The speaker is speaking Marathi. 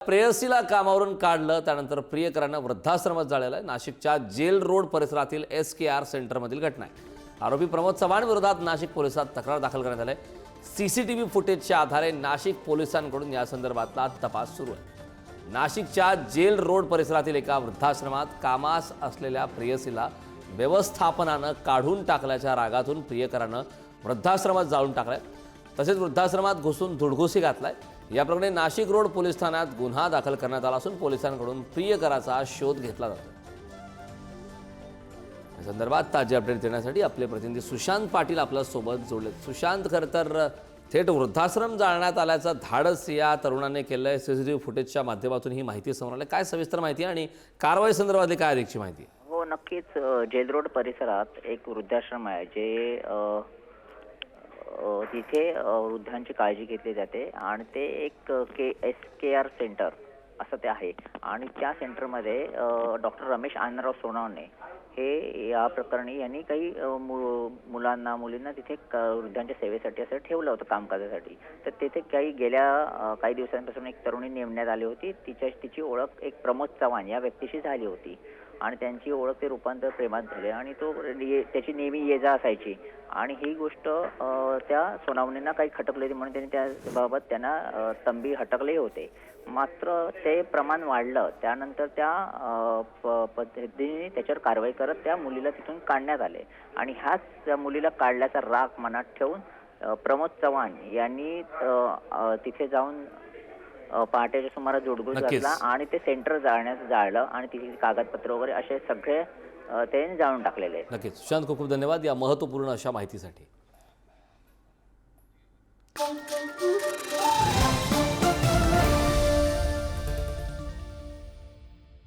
प्रेयसीला कामावरून काढलं, त्यानंतर प्रियकरांना वृद्धाश्रमात जाळलं आहे। नाशिकच्या जेल रोड परिसरातील SKR सेंटरमधील घटना आहे। आरोपी प्रमोद चव्हाण विरोधात नाशिक पोलिसात तक्रार दाखल करण्यात आली आहे। CCTV फुटेजच्या आधारे नाशिक पोलिसांकडून या संदर्भातला तपास सुरू आहे। नाशिकच्या जेल रोड परिसरातील एका वृद्धाश्रमात कामास असलेल्या प्रेयसीला व्यवस्थापनानं काढून टाकल्याच्या रागातून प्रियकरानं वृद्धाश्रमात जाळून टाकलाय, तसेच वृद्धाश्रमात घुसून धुडघुसी घातलाय। या प्रकरणी नाशिक रोड पोलीस ठाण्यात गुन्हा दाखल करण्यात आला असून पोलिसांकडून प्रियकराचा शोध घेतला जातो। या संदर्भात ताजे अपडेट देण्यासाठी आपले प्रतिनिधी सुशांत पाटील आपल्या सोबत जोडले। सुशांत, खरं तर थेट वृद्धाश्रम जाळण्यात आल्याचं धाडस या तरुणाने केलंय। CCTV फुटेजच्या माध्यमातून ही माहिती समोर आली। काय सविस्तर माहिती आणि कारवाई संदर्भातली काय अधिकची माहिती? हो, नक्कीच। जेल रोड परिसरात एक वृद्धाश्रम आहे जे तिथे वृद्धांची काळजी घेतली जाते आणि ते एक SKR सेंटर असं ते आहे। आणि त्या सेंटरमध्ये डॉक्टर रमेश आनंदराव सोनवणे हे या प्रकरणी यांनी काही मुलांना मुलींना तिथे वृद्धांच्या सेवेसाठी असं ठेवलं होतं कामकाजासाठी। तर तिथे काही दिवसांपासून एक तरुणी नेमण्यात आली होती। तिची ओळख एक प्रमोद चव्हाण या व्यक्तीशी झाली होती आणि त्यांची ओळख ते रूपांतर प्रेमात झाले आणि त्याची नेहमी ये-जा असायची आणि ही गोष्ट त्या सोनावणेंना काही खटकली होती म्हणून त्यांनी त्याबाबत त्यांना तंबी हटकले होते। मात्र ते प्रमाण वाढलं, त्यानंतर त्या पद्धतीने त्याच्यावर कारवाई करत त्या मुलीला तिथून काढण्यात आले आणि ह्याच त्या मुलीला काढल्याचा राग मनात ठेवून प्रमोद चव्हाण यांनी तिथे जाऊन पहाटेच्या सुमारास धुडगूस घातला आणि ते सेंटर जाळलं आणि तिथे कागदपत्र वगैरे असे सगळे ते जाळून टाकलेले आहेत। नक्कीच सुशांत, खूप खूप धन्यवाद या महत्त्वपूर्ण अशा माहितीसाठी।